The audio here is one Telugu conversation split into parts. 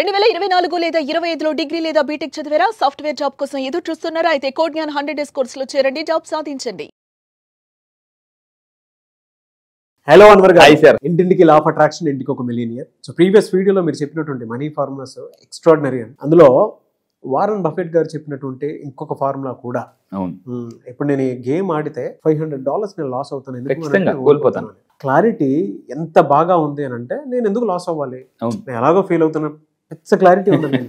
2024 లేదా 25లో డిగ్రీ లేదా బీటెక్ చదివారా? సాఫ్ట్వేర్ జాబ్ కోసం ఎదురు చూస్తున్నారా? అయితే కోడ్ జ్ఞాన్ 100 డేస్ కోర్సులో చేరండి, జాబ్ సాధించండి. హలో అన్వర్ గారు. సార్, ఇంటింటికి లా ఆఫ్ అట్రాక్షన్, ఇంటికి ఒక మిలీనియర్. సో ప్రీవియస్ వీడియోలో మీరు చెప్పినటువంటి మనీ ఫార్ములాస్ ఎక్స్ట్రాడినరీ అని. అందులో వారన్ బఫెట్ గారు చెప్పినటువంటి ఇంకొక ఫార్ములా కూడా. అవును, ఇప్పుడు నేను ఈ గేమ్ ఆడితే $500 నేను లాస్ అవుతాను, కోల్పోతాను. క్లారిటీ ఎంత బాగా ఉంది అని అంటే నేను ఎందుకు లాస్ అవ్వాలి, అవును, నేను ఎలాగో ఫీల్ అవుతున్నాను, పెద్ద క్లారిటీ ఉంది.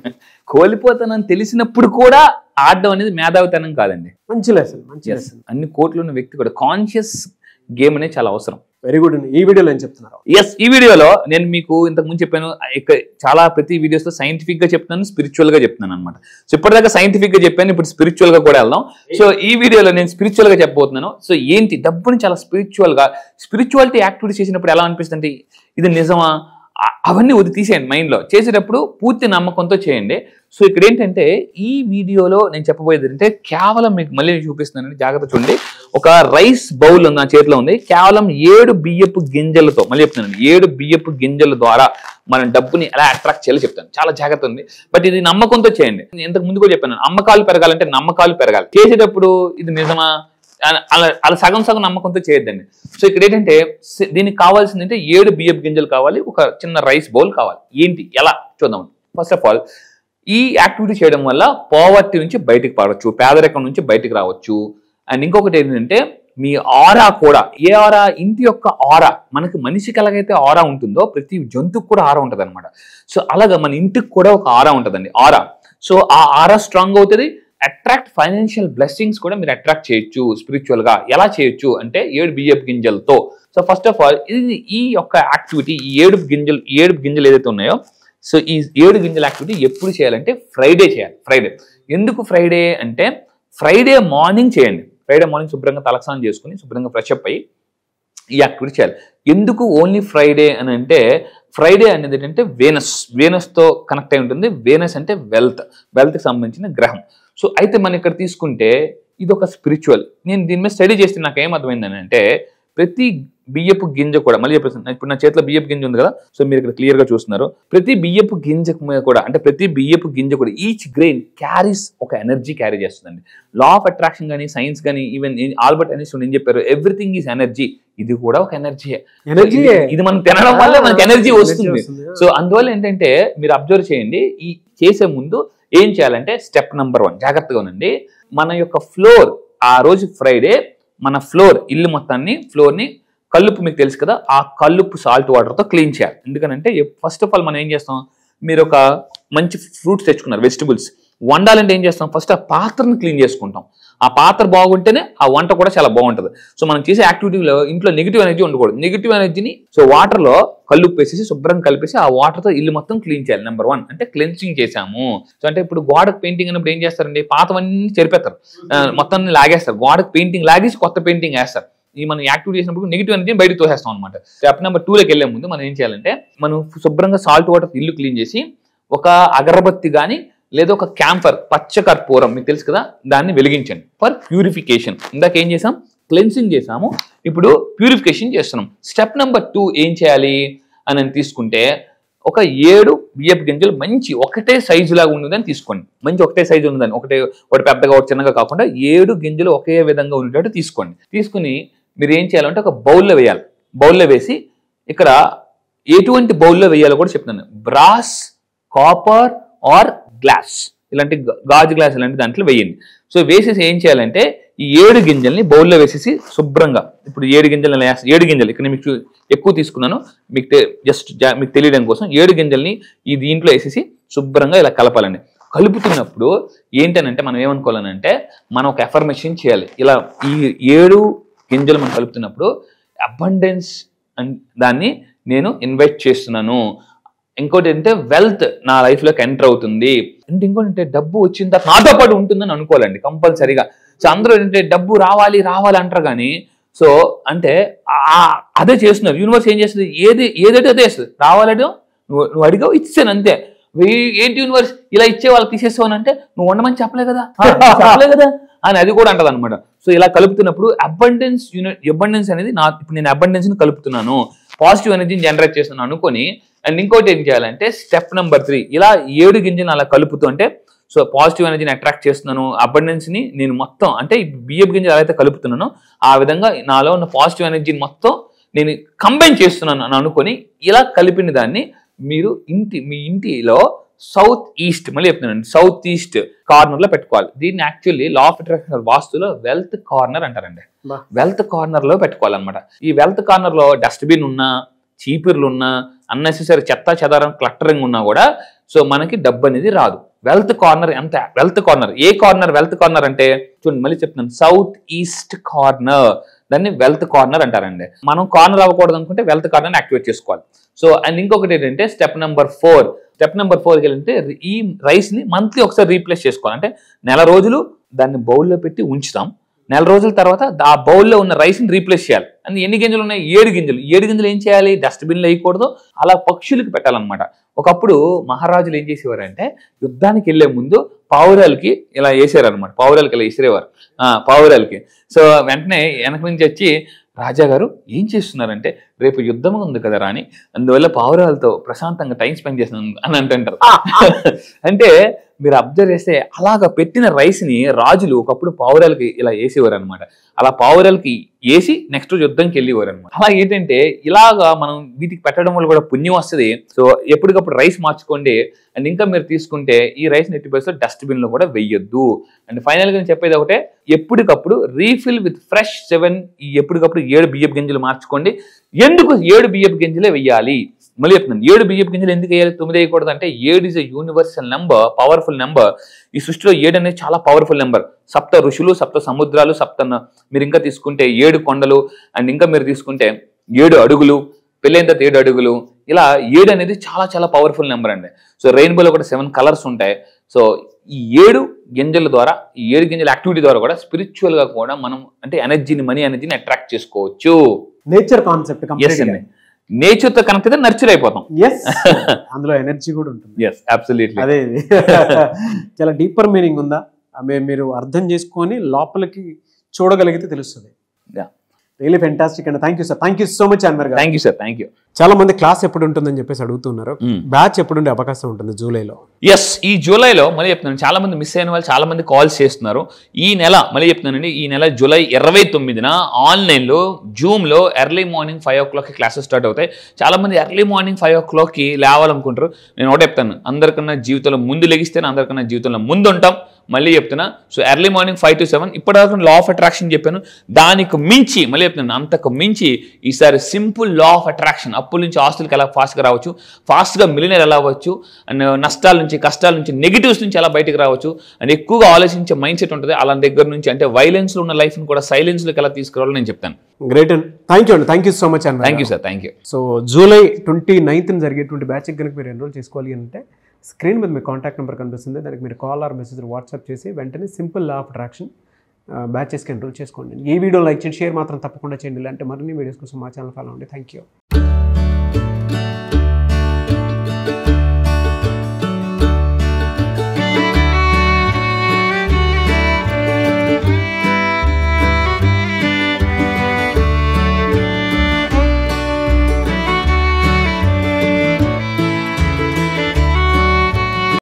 కోల్పోతానని తెలిసినప్పుడు కూడా ఆడడం అనేది మేధావితనం కాదండి. మంచి లెసన్, మంచి లెసన్. అన్ని కోట్లు ఉన్న వ్యక్తి కూడా కాన్షియస్ గేమ్ అనేది చాలా అవసరం. Very good. ఈ వీడియోలో ఏం చెప్తున్నారు? ఈ వీడియోలో నేను మీకు ఇంతకు ముందు చెప్పాను, చాలా ప్రతి వీడియోస్ లో సైంటిఫిక్ గా చెప్తున్నాను, స్పిరిచువల్ గా చెప్తున్నాను అనమాట. సో ఇప్పటిదాకా సైంటిఫిక్ గా చెప్పాను, ఇప్పుడు స్పిరిచువల్ గా కూడా వెళ్దాం. సో ఈ వీడియోలో నేను స్పిరిచువల్ గా చెప్పబోతున్నాను. సో ఏంటి, డబ్బుని చాలా స్పిరిచువల్ గా, స్పిరిచువాలిటీ యాక్టివిటీ చేసినప్పుడు ఎలా అనిపిస్తుంది, ఇది నిజమా, అవన్నీ వదిలి తీసేయండి. మైండ్లో చేసేటప్పుడు పూర్తి నమ్మకంతో చేయండి. సో ఇక్కడ ఏంటంటే ఈ వీడియోలో నేను చెప్పబోయేది అంటే కేవలం మీకు మళ్ళీ చూపిస్తున్నానండి, జాగ్రత్త చూడండి. ఒక రైస్ బౌల్ నా చేతిలో ఉంది, కేవలం 7 బియ్యపు గింజలతో, మళ్ళీ చెప్తున్నాను, 7 బియ్యపు గింజల ద్వారా మనం డబ్బుని ఎలా అట్రాక్ట్ చేయాలో చెప్తాను. చాలా జాగ్రత్త ఉంది, బట్ ఇది నమ్మకంతో చేయండి. ఇంతకు ముందు కూడా చెప్పాను, అమ్మకాలు పెరగాలంటే నమ్మకాలు పెరగాలి. చేసేటప్పుడు ఇది నిజమా అలా సగం సగం నమ్మకంతో చేయొద్దండి. సో ఇక్కడ ఏంటంటే దీనికి కావాల్సింది అంటే 7 బియ్యపు గింజలు కావాలి, ఒక చిన్న రైస్ బౌల్ కావాలి. ఏంటి, ఎలా చూద్దాం. ఫస్ట్ ఆఫ్ ఆల్, ఈ యాక్టివిటీ చేయడం వల్ల పావర్టీ నుంచి బయటికి పడవచ్చు, పేదరికం నుంచి బయటికి రావచ్చు. అండ్ ఇంకొకటి ఏంటంటే మీ ఆరా కూడా, ఏ ఆరా, ఇంటి యొక్క ఆరా, మనకి మనిషికి ఎలాగైతే ఆరా ఉంటుందో ప్రతి జంతువుకి కూడా ఆరా ఉంటుంది అనమాట. సో అలాగా మన ఇంటికి కూడా ఒక ఆరా ఉంటుందండి, ఆరా. సో ఆ ఆరా స్ట్రాంగ్ అవుతుంది. అట్రాక్ట్ ఫైనాన్షియల్ బ్లెస్సింగ్స్ కూడా మీరు అట్రాక్ట్ చేయొచ్చు స్పిరిచువల్ గా. ఎలా చేయొచ్చు అంటే 7 బియ్యపు గింజలతో. సో ఫస్ట్ ఆఫ్ ఆల్ ఈ యొక్క యాక్టివిటీ, ఈ 7 గింజలు ఏదైతే ఉన్నాయో, సో ఈ 7 గింజల యాక్టివిటీ ఎప్పుడు చేయాలంటే ఫ్రైడే చేయాలి. ఫ్రైడే. ఎందుకు ఫ్రైడే అంటే ఫ్రైడే మార్నింగ్ చేయండి. ఫ్రైడే మార్నింగ్ శుభ్రంగా తలస్నానం చేసుకుని శుభ్రంగా ఫ్రెష్ అప్ అయ్యి ఈ యాక్టివిటీ చేయాలి. ఎందుకు ఓన్లీ ఫ్రైడే అని అంటే, ఫ్రైడే అనేది ఏంటంటే వేనస్తో కనెక్ట్ అయి ఉంటుంది. వేనస్ అంటే వెల్త్కి సంబంధించిన గ్రహం. సో అయితే మనం ఇక్కడ తీసుకుంటే ఇది ఒక స్పిరిచువల్. నేను దీని మీద స్టడీ చేస్తే నాకు ఏం అర్థమైందని అంటే, ప్రతి బియ్యపు గింజ కూడా, మళ్ళీ చెప్పేస్తాను, ఇప్పుడు నా చేతిలో బియ్యపు గింజ ఉంది కదా, సో మీరు ఇక్కడ క్లియర్ గా చూస్తున్నారు. ప్రతి బియ్యపు గింజ కూడా, అంటే ప్రతి బియ్యపు గింజ కూడా, ఈచ్ గ్రెయిన్ క్యారీస్ ఒక ఎనర్జీ క్యారీ చేస్తుందండి. లా ఆఫ్ అట్రాక్షన్ కానీ, సైన్స్ కానీ, ఈవెన్ ఆల్బర్ట్ ఐన్స్టీన్ ఏం చెప్పారు, ఎవ్రీథింగ్ ఈజ్ ఎనర్జీ. ఇది కూడా ఒక ఎనర్జీయే. ఇది మనం తినడం వల్ల మనకి ఎనర్జీ వస్తుంది. సో అందువల్ల ఏంటంటే మీరు అబ్జర్వ్ చేయండి, ఈ చేసే ముందు ఏం చేయాలంటే స్టెప్ నెంబర్ 1, జాగ్రత్తగా ఉండండి. మన యొక్క ఫ్లోర్, ఆ రోజు ఫ్రైడే మన ఫ్లోర్, ఇల్లు మొత్తాన్ని, ఫ్లోర్ని కల్లుపు, మీకు తెలుసు కదా, ఆ కల్లుపు సాల్ట్ వాటర్తో క్లీన్ చేయాలి. ఎందుకనంటే ఫస్ట్ ఆఫ్ ఆల్ మనం ఏం చేస్తాం, మీరు ఒక మంచి ఫ్రూట్స్ తెచ్చుకున్నారు, వెజిటబుల్స్ వండాలంటే ఏం చేస్తాం, ఫస్ట్ ఆ పాత్రను క్లీన్ చేసుకుంటాం. ఆ పాత్ర బాగుంటేనే ఆ వంట కూడా చాలా బాగుంటుంది. సో మనం చేసే యాక్టివిటీలో ఇంట్లో నెగిటివ్ ఎనర్జీ ఉండకూడదు. నెగిటివ్ ఎనర్జీని సో వాటర్లో కల్లుపు వేసేసి శుభ్రంగా కలిపేసి ఆ వాటర్తో ఇల్లు మొత్తం క్లీన్ చేయాలి. నెంబర్ 1 అంటే క్లెన్సింగ్ చేసాము. సో అంటే ఇప్పుడు గోడకు పెయింటింగ్ అన్నప్పుడు ఏం చేస్తారండి, పాతవన్నీ చెరిపేస్తారు, మొత్తం లాగేస్తారు, గోడకు పెయింటింగ్ లాగేసి కొత్త పెయింటింగ్ వేస్తారు. ఈ మనం యాక్టివిటీ చేసినప్పుడు నెగిటివ్ ఎనర్జీ బయటకు తోసేస్తాం అనమాట. స్టెప్ నెంబర్ 2లోకి వెళ్లే ముందు మనం ఏం చేయాలంటే, మనం శుభ్రంగా సాల్ట్ వాటర్ ఇల్లు క్లీన్ చేసి ఒక అగరబత్తి కానీ లేదా ఒక క్యాంపర్, పచ్చ కర్పూరం మీకు తెలుసు కదా, దాన్ని వెలిగించండి ఫర్ ప్యూరిఫికేషన్. ఇందాక ఏం చేసాం, క్లెన్సింగ్ చేసాము, ఇప్పుడు ప్యూరిఫికేషన్ చేస్తున్నాం. స్టెప్ నెంబర్ 2 ఏం చేయాలి అని తీసుకుంటే, ఒక 7 బియ్యపు గింజలు మంచి ఒకటే సైజు లాగా ఉన్నదని తీసుకోండి. మంచి ఒకటే సైజు ఉన్నదని, ఒకటి పెద్దగా ఒకటి చిన్నగా కాకుండా 7 గింజలు ఒకే విధంగా ఉండేటట్టు తీసుకోండి. తీసుకుని మీరు ఏం చేయాలంటే ఒక బౌల్లో వేయాలి. బౌల్లో వేసి, ఇక్కడ ఎటువంటి బౌల్లో వేయాలో కూడా చెప్తున్నాను, బ్రాస్, కాపర్ ఆర్ గ్లాస్, ఇలాంటి గాజు గ్లాస్ ఇలాంటి దాంట్లో వేయండి. సో వేసేసి ఏం చేయాలంటే ఈ 7 గింజల్ని బౌల్లో వేసేసి శుభ్రంగా, ఇప్పుడు 7 గింజలు 7 గింజలు ఇక్కడ మీకు ఎక్కువ తీసుకున్నాను, మీకు జస్ట్ మీకు తెలియడం కోసం 7 గింజల్ని ఈ దీంట్లో వేసేసి శుభ్రంగా ఇలా కలపాలండి. కలుపుతున్నప్పుడు ఏంటనంటే మనం ఏమనుకోవాలనంటే, మనం ఒక ఎఫర్మేషన్ చేయాలి. ఇలా ఈ 7 గింజలు మనం కలుపుతున్నప్పుడు అబండెన్స్ దాన్ని నేను ఇన్వైట్ చేస్తున్నాను. ఇంకోటి ఏంటంటే వెల్త్ నా లైఫ్లోకి ఎంటర్ అవుతుంది. అంటే ఇంకోటి అంటే డబ్బు వచ్చిన తర్వాత నాతో పాటు ఉంటుందని అనుకోవాలండి కంపల్సరీగా. సో అందరూ ఏంటంటే డబ్బు రావాలి అంటారు కానీ, సో అంటే అదే చేస్తున్నారు. యూనివర్స్ ఏం చేస్తుంది, ఏదైతే అదే చేస్తుంది. రావాలంటే నువ్వు అడిగావు, ఇచ్చాను అంతే. ఏంటి యూనివర్స్ ఇలా ఇచ్చే వాళ్ళకి తీసేస్తావు అంటే, నువ్వు ఉండమని చెప్పలే కదా అని అది కూడా అంటది అనమాట. సో ఇలా కలుపుతున్నప్పుడు అబండెన్స్ అనేది ఇప్పుడు నేను అబండెన్స్ ని కలుపుతున్నాను. పాజిటివ్ ఎనర్జీని జనరేట్ చేస్తున్నాను అనుకొని అండ్ ఇంకోటి ఏం చేయాలంటే స్టెప్ నెంబర్ 3 ఇలా 7 గింజలు అలా కలుపుతూ అంటే సో పాజిటివ్ ఎనర్జీని అట్రాక్ట్ చేస్తున్నాను, అబండెన్స్ ని నేను మొత్తం అంటే బియ్యపు గింజలు ఎలా అయితే కలుపుతున్నానో ఆ విధంగా నాలో ఉన్న పాజిటివ్ ఎనర్జీని మొత్తం నేను కంబైన్ చేస్తున్నాను అని అనుకొని ఇలా కలిపిన దాన్ని మీరు మీ ఇంటిలో సౌత్ ఈస్ట్, మళ్ళీ చెప్తున్నాను సౌత్ ఈస్ట్ కార్నర్ లో పెట్టుకోవాలి. దీన్ని యాక్చువల్లీ లా ఆఫ్ అట్రాక్షన్ వాస్తులో వెల్త్ కార్నర్ అంటారండి. వెల్త్ కార్నర్ లో పెట్టుకోవాలన్నమాట. ఈ వెల్త్ కార్నర్ లో డస్ట్బిన్ ఉన్నా, చీపుర్లు ఉన్నా, అన్నెసెసరీ చెత్త చెదారం క్లటరింగ్ ఉన్నా కూడా సో మనకి డబ్బు అనేది రాదు. వెల్త్ కార్నర్ ఎంత వెల్త్ కార్నర్, ఏ కార్నర్ వెల్త్ కార్నర్ అంటే చూడండి మళ్ళీ చెప్తున్నాను సౌత్ ఈస్ట్ కార్నర్, దాన్ని వెల్త్ కార్నర్ అంటారండి. మనం కార్నర్ అవ్వకూడదు అనుకుంటే వెల్త్ కార్నర్ యాక్టివేట్ చేసుకోవాలి. సో అండ్ ఇంకొకటి ఏంటంటే స్టెప్ నెంబర్ 4 ఏంటంటే ఈ రైస్ ని మంత్లీ ఒకసారి రీప్లేస్ చేసుకోవాలి. అంటే నెల రోజులు దాన్ని బౌల్లో పెట్టి ఉంచుతాం, నెల రోజుల తర్వాత ఆ బౌల్లో ఉన్న రైస్ ని రీప్లేస్ చేయాలి. అండ్ ఎన్ని గింజలు ఉన్నాయి? 7 గింజలు. 7 గింజలు ఏం చేయాలి? డస్ట్బిన్లో వేయకూడదు, అలా పక్షులకి పెట్టాలన్నమాట. ఒకప్పుడు మహారాజులు ఏం చేసేవారంటే యుద్ధానికి వెళ్లే ముందు పావురాలకి ఇలా వేసారనమాట. పావురాలకి ఇలా విసిరేవారు పావురాలకి. సో వెంటనే వెనక నుంచి వచ్చి రాజా గారు ఏం చేస్తున్నారంటే రేపు యుద్ధం ఉంది కదా రాని, అందువల్ల పావురాలతో ప్రశాంతంగా టైం స్పెండ్ చేస్తున్నాను అని అంటుంటారు. అంటే మీరు అబ్జర్వ్ చేస్తే అలాగా పెట్టిన రైస్ ని రాజులు ఒకప్పుడు పావురాలకి ఇలా వేసేవారు అనమాట. అలా పావురాలకి వేసి నెక్స్ట్ రోజు యుద్ధంకి వెళ్ళేవారు అనమాట. అలా ఏంటంటే ఇలాగా మనం వీటికి పెట్టడం వల్ల కూడా పుణ్యం వస్తుంది. సో ఎప్పటికప్పుడు రైస్ మార్చుకోండి. అండ్ ఇంకా మీరు తీసుకుంటే ఈ రైస్ నెట్టి బేస్లో డస్ట్బిన్ లో కూడా వెయ్యొద్దు. అండ్ ఫైనల్ గా నేను చెప్పేది ఒకటే, ఎప్పటికప్పుడు రీఫిల్ విత్ ఫ్రెష్ 7 ఎప్పటికప్పుడు 7 బియ్యపు గింజలు మార్చుకోండి. ఎందుకు 7 బియ్యపు గింజలే వెయ్యాలి? మళ్ళీ చెప్తున్నాను 7 బియ్యపు గింజలు ఎందుకు వేయాలి, 9 వేయకూడదు అంటే 7 is a universal number, powerful number. ఈ సృష్టిలో 7 అనేది చాలా పవర్ఫుల్ నెంబర్. 7 ఋషులు, 7 సముద్రాలు, 7 మీరు ఇంకా తీసుకుంటే 7 కొండలు, అండ్ ఇంకా మీరు తీసుకుంటే 7 అడుగులు, పెళ్ళైన తర్వాత 7 అడుగులు, ఇలా 7 అనేది చాలా చాలా పవర్ఫుల్ నెంబర్ అండి. సో రెయిన్బోలో కూడా 7 కలర్స్ ఉంటాయి. సో ఈ 7 గింజల ద్వారా, ఈ 7 గింజల యాక్టివిటీ ద్వారా కూడా స్పిరిచువల్ గా కూడా మనం అంటే ఎనర్జీని, మనీ ఎనర్జీని అట్రాక్ట్ చేసుకోవచ్చు. నేచర్ కాన్సెప్ట్ నేచర్ తో కనెక్ట్ అయితే నర్చర్ అయిపోతాం. అందులో ఎనర్జీ కూడా ఉంటుంది. అబ్సల్యూట్లీ. అదే చాలా డీపర్ మీనింగ్ ఉందా, మీరు అర్థం చేసుకొని లోపలికి చూడగలిగితే తెలుస్తుంది. Really fantastic and thank you sir. Thank you so much Anwar garu. Thank you sir. Thank you. చాలా మంది క్లాస్ ఎప్పుడు ఉంటుందని చెప్పేసి అడుగుతున్నారు. బ్యాచ్ ఎప్పుడు ఉండే అవకాశం ఉంటుంది జూలైలో? ఎస్, ఈ జూలైలో మళ్ళీ చెప్తున్నాను చాలా మంది మిస్ అయిన వాళ్ళు చాలా మంది కాల్స్ చేస్తున్నారు. ఈ నెల మళ్ళీ చెప్తున్నానండి, ఈ నెల జూలై 29న ఆన్లైన్లో జూమ్లో early morning 5 o'clock classes start అవుతాయి. చాలా మంది ఎర్లీ మార్నింగ్ 5 o'clock లేవాలనుకుంటారు. నేను ఒకటే చెప్తాను, అందరికన్నా జీవితంలో ముందు లెగిస్తేనే అందరికన్నా జీవితంలో ముందు ఉంటాం. మళ్ళీ చెప్తున్నా, సో ఎర్లీ మార్నింగ్ 5 to 7 ఇప్పటివరకు లా ఆఫ్ అట్రాక్షన్ చెప్పాను. దానికి మించి మళ్ళీ చెప్తున్నాను, అంతకు మించి ఈసారి సింపుల్ లా ఆఫ్ అట్రాక్షన్, అప్పుల నుంచి ఆస్తులకి ఎలా ఫాస్ట్గా రావచ్చు, ఫాస్ట్గా మిలియనర్ ఎలా అవ్వచ్చు, అండ్ నష్టాల నుంచి, కష్టాల నుంచి, నెగిటివ్స్ నుంచి ఎలా బయటకు రావచ్చు, అండ్ ఎక్కువగా ఆలోచించే మైండ్ సెట్ ఉంటుంది. అలా దగ్గర నుంచి అంటే వైలెన్స్లో ఉన్న లైఫ్ని కూడా సైలెన్స్లోకి ఎలా తీసుకురావాలో నేను చెప్తాను. గ్రేట్ అండ్ థ్యాంక్ యూ అండి. థ్యాంక్ యూ సో మచ్ అండి. Thank you sir. Thank you. So July 29న జరిగేటువంటి బ్యాచ్కి కనుక మీరు ఎన్రోల్ చేసుకోవాలి అంటే స్క్రీన్ మీద మీ కాంటాక్ట్ నెంబర్ కనిపిస్తుంది. దానికి మీరు కాల్ ఆర్ మెసేజ్ వాట్సాప్ చేసి వెంటనే సింపుల్ లా ఆఫ్ అట్రాక్షన్ బ్యాచెస్కి ఎన్రోల్ చేసుకోండి. ఈ వీడియో లైక్ చేయండి, షేర్ మాత్రం తప్పకుండా చేయండి. ఇలాంటి మరిన్ని వీడియోస్ కోసం మా ఛానల్ ఫాలో అవ్వండి. Thank you.